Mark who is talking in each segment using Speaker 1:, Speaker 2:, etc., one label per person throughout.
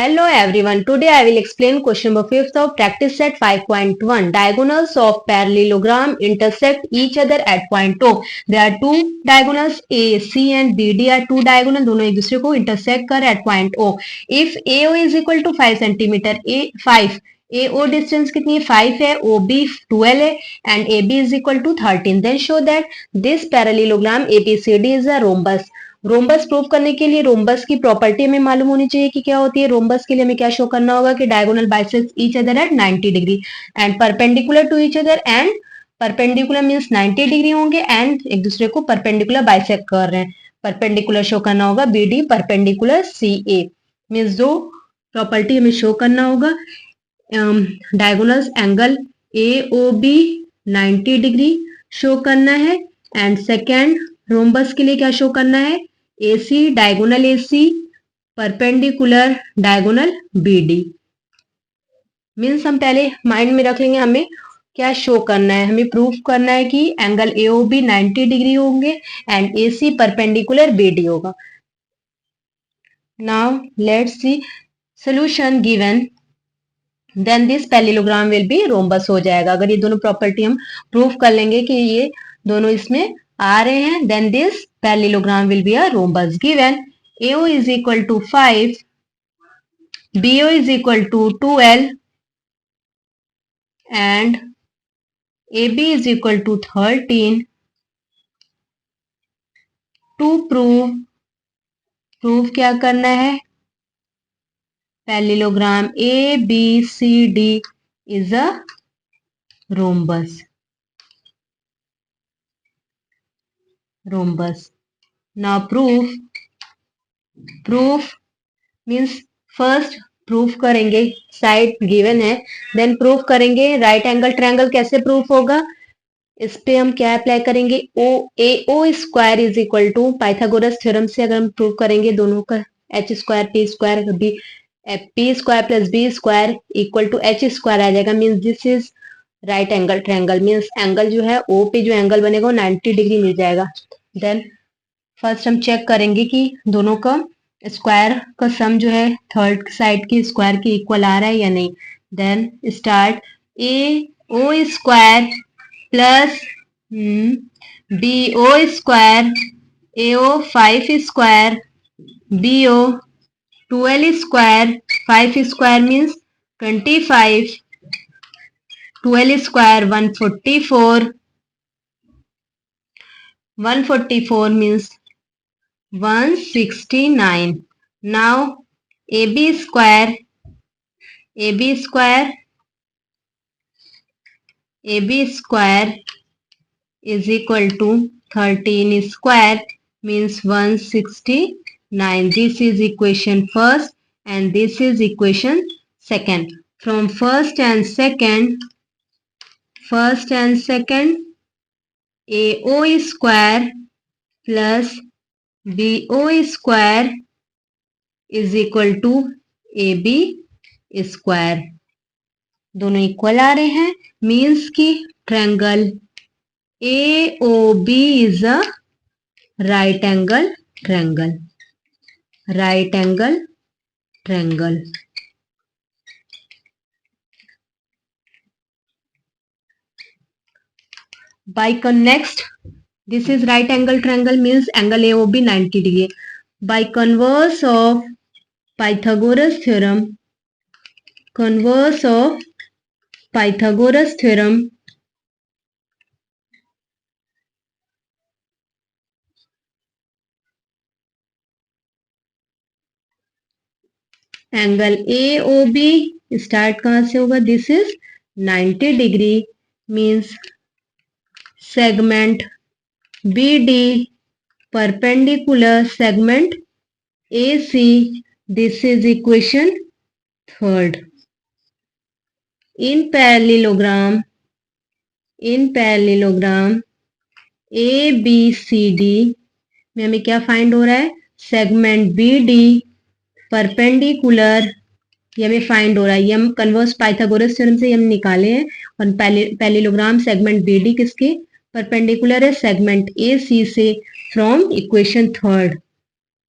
Speaker 1: Hello everyone. Today I will explain question number 5th of practice set 5.1. Diagonals of parallelogram intersect each other at point O. There are two diagonals A, C and BD are two diagonal. दोनों एक दूसरे को intersect कर at point O. If AO is equal to 5 centimeter, A 5. AO distance कितनी है 5 है, OB 12 है and AB is equal to 13. Then show that this parallelogram ABCD is a rhombus. Rhombus prove करने के लिए रोम्बस की property हमें मालूम होनी चाहिए कि क्या होती है। रोम्बस के लिए हमें क्या शो करना होगा कि diagonal bisect each other at 90 degree and perpendicular to each other and perpendicular means 90 degree होंगे एंड एक दूसरे को परपेंडिकुलर बाइसेक्ट कर रहे हैं। परपेंडिकुलर शो करना होगा BD परपेंडिकुलर CA मींस दो प्रॉपर्टी हमें शो करना होगा। Diagonals angle AOB 90 degree show करना है एंड सेकेंड रोम्बस के लिए क्या शो करना है AC diagonal AC perpendicular diagonal BD means हम पहले माइंड में रख लेंगे हमें क्या शो करना है। हमें प्रूफ करना है कि एंगल AOB 90 डिग्री होंगे एंड AC परपेंडिकुलर BD होगा। Now let's see solution given then this parallelogram will be rhombus हो जाएगा। अगर ये दोनों प्रॉपर्टी हम प्रूफ कर लेंगे कि ये दोनों इसमें आ रहे हैं then this parallelogram will be a rhombus. Given AO is equal to 5, BO is equal to 12 and AB is equal to 13. To prove क्या करना है parallelogram ABCD is a rhombus. Now proof means first proof करेंगे side given है then proof करेंगे right angle triangle. कैसे proof होगा इस पे हम क्या अप्लाई करेंगे AO square is equal to Pythagoras theorem से अगर हम प्रूफ करेंगे दोनों का H square P square B P square plus B square equal to H square आ जाएगा means this is right angle triangle means angle जो है O पे जो एंगल बनेगा वो 90 डिग्री मिल जाएगा। देन फर्स्ट हम चेक करेंगे कि दोनों का स्क्वायर का सम जो है थर्ड साइड की स्क्वायर के इक्वल आ रहा है या नहीं। Then start AO square plus BO square AO 5 square BO 12 square 5 square means 25 12 square 144 means 169. Now AB square is equal to 13 square means 169. This is equation first and this is equation second. From first and second AO square plus BO square is equal to AB square. दोनों equal आ रहे हैं means की triangle AOB is a right angle triangle. By next, this is right angle triangle means angle AOB 90 degree. By converse of Pythagoras theorem, angle AOB start कहां से होगा this is 90 degree means segment BD perpendicular segment AC. This is equation third. In parallelogram ABCD में हमें क्या find हो रहा है segment BD perpendicular ये हमें फाइंड हो रहा है। ये हम कन्वर्स पाइथागोरस थ्योरम से हम निकाले हैं और पैरेललोग्राम सेगमेंट BD किसके परपेंडिकुलर है सेगमेंट AC से फ्रॉम इक्वेशन थर्ड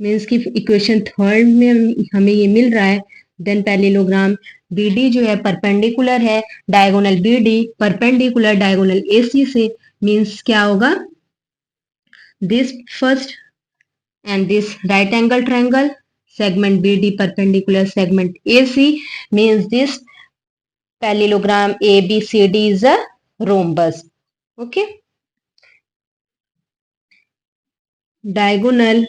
Speaker 1: मीन्स की इक्वेशन थर्ड में हमें ये मिल रहा है देन पैरेललोग्राम BD जो है परपेंडिकुलर है diagonal BD perpendicular diagonal AC से, मीन्स क्या होगा, this first and this right angle triangle segment BD perpendicular segment AC means this parallelogram ABCD is a rhombus. Okay, diagonal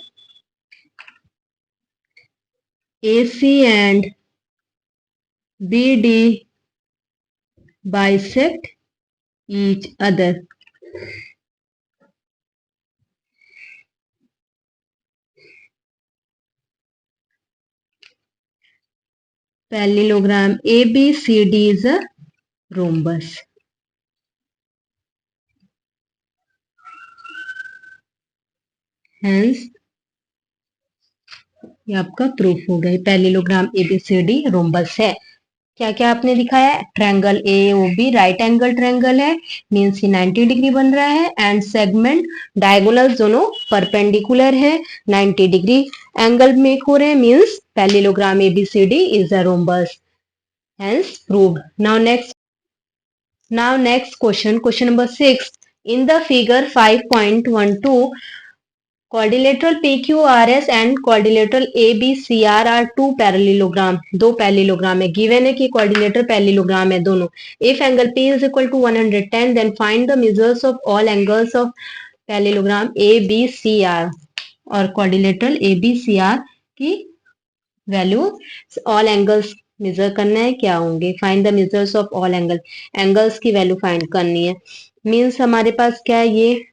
Speaker 1: AC and BD bisect each other. Parallelogram ABCD is a rhombus. Hence ये आपका proof हो गया, parallelogram ABCD rhombus है। क्या क्या आपने दिखाया, triangle AOB right angle triangle है, मीन्स ये 90 डिग्री बन रहा है, एंड सेगमेंट डायगोनल दोनों परपेंडिकुलर है, 90 डिग्री एंगल मेक हो रहे हैं, means parallelogram ABCD is a rhombus, hence proved. Now next question number 6, in the figure 5.12 quadrilateral PQRS and quadrilateral ABCR are two parallelogram, दो parallelogram है, given है कि quadrilateral parallelogram है दोनों। If angle P is equal to 110 then find the measures of all angles of parallelogram ABCR, और quadrilateral ABCR की value all angles measure करना है, क्या होंगे, find the measures of all angles की वैल्यू फाइंड करनी है, मीन्स हमारे पास क्या है, ये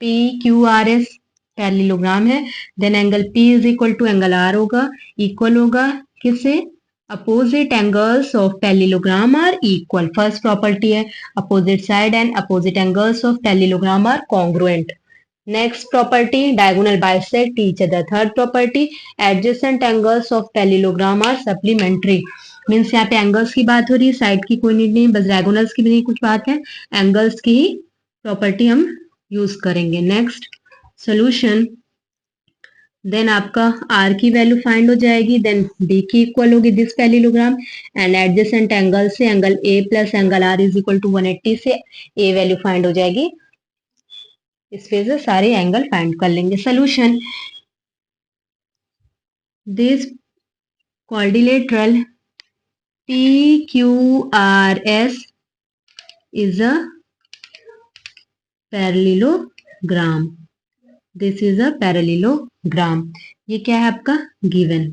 Speaker 1: PQRS पैरेललोग्राम है, then angle P is equal to angle R होगा, इक्वल होगा किससे, opposite angles of parallelogram are equal, first property है, opposite side and opposite angles of parallelogram are congruent. Next property, diagonal bisect each other. Third property, adjacent angles of parallelogram are supplementary, means यहाँ पे angles की बात हो रही है, side की कोई नीड नहीं, बस डायगोनल्स की भी नहीं कुछ बात है, एंगल्स की ही प्रॉपर्टी हम यूज करेंगे। नेक्स्ट सोल्यूशन, देन आपका R की वैल्यू फाइंड हो जाएगी, देन D की इक्वल होगी this parallelogram, and adjacent angle से angle A plus angle R is equal to 180 से A वैल्यू फाइंड हो जाएगी, इस वजह से सारे एंगल फाइंड कर लेंगे। Solution, this quadrilateral PQRS is a parallelogram, this is a parallelogram, ये क्या है आपका, given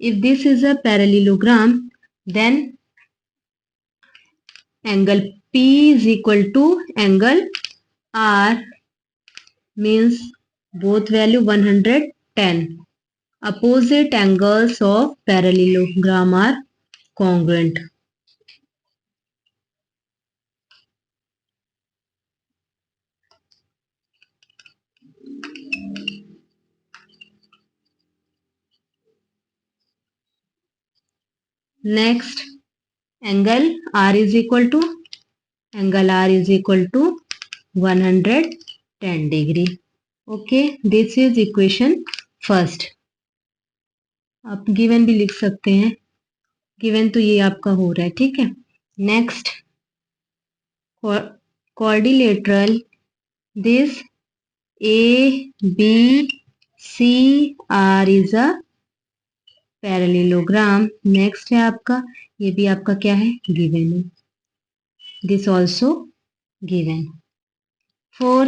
Speaker 1: if this is a parallelogram then angle P is equal to angle R means both value 110, opposite angles of parallelogram are congruent. Next, angle R is equal to 110 degree. Okay, this is equation first. आप given भी लिख सकते हैं, given तो ये आपका हो रहा है, ठीक है। Next, quadrilateral this ABCR is a parallelogram. Next है आपका, ये भी आपका क्या है, गिवन है, this also given. Four,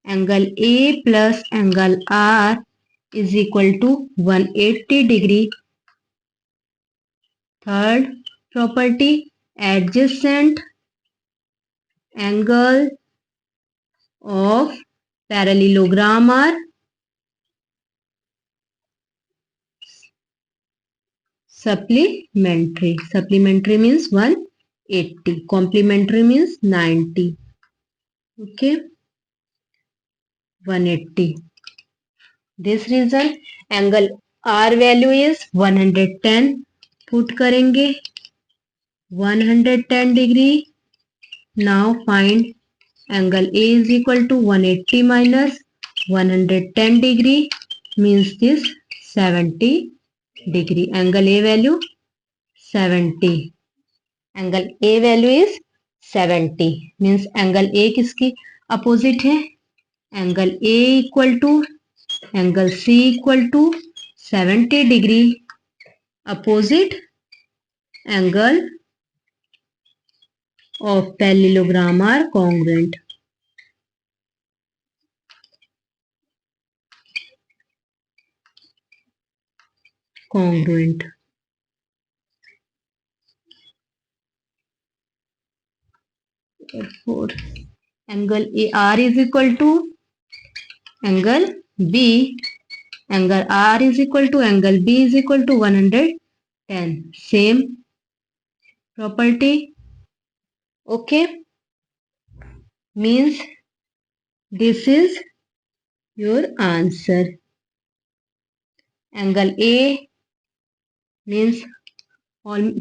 Speaker 1: angle A plus angle R is equal to 180 degree. Third property, adjacent angle of parallelogram are supplementary means 180, complementary means 90, okay, 180. this reason angle R value is 110, put करेंगे 110 degree. now find angle A is equal to 180 minus 110 degree means this 70 degree. Angle A value 70. Angle A value is 70. Means angle A किसकी opposite है? Angle A equal to angle C equal to 70 degree opposite angle of parallelogram are congruent. Congruent. Therefore, angle AR is equal to angle B. Angle R is equal to angle B is equal to 110. Same property. Okay. Means this is your answer. Angle A means all,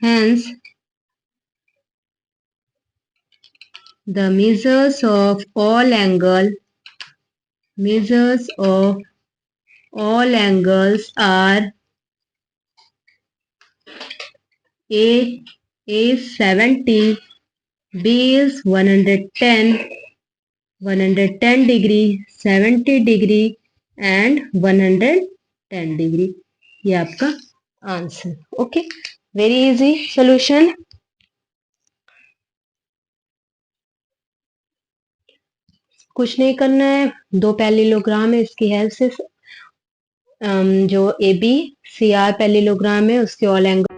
Speaker 1: hence the measures of all angles are A is 70, B is 110 degree, 70 degree and 110 degree. ये आपका answer. Okay, very easy solution. कुछ नहीं करना है, दो parallelogram है, इसकी help से जो A B C R parallelogram है उसके ऑल एंगल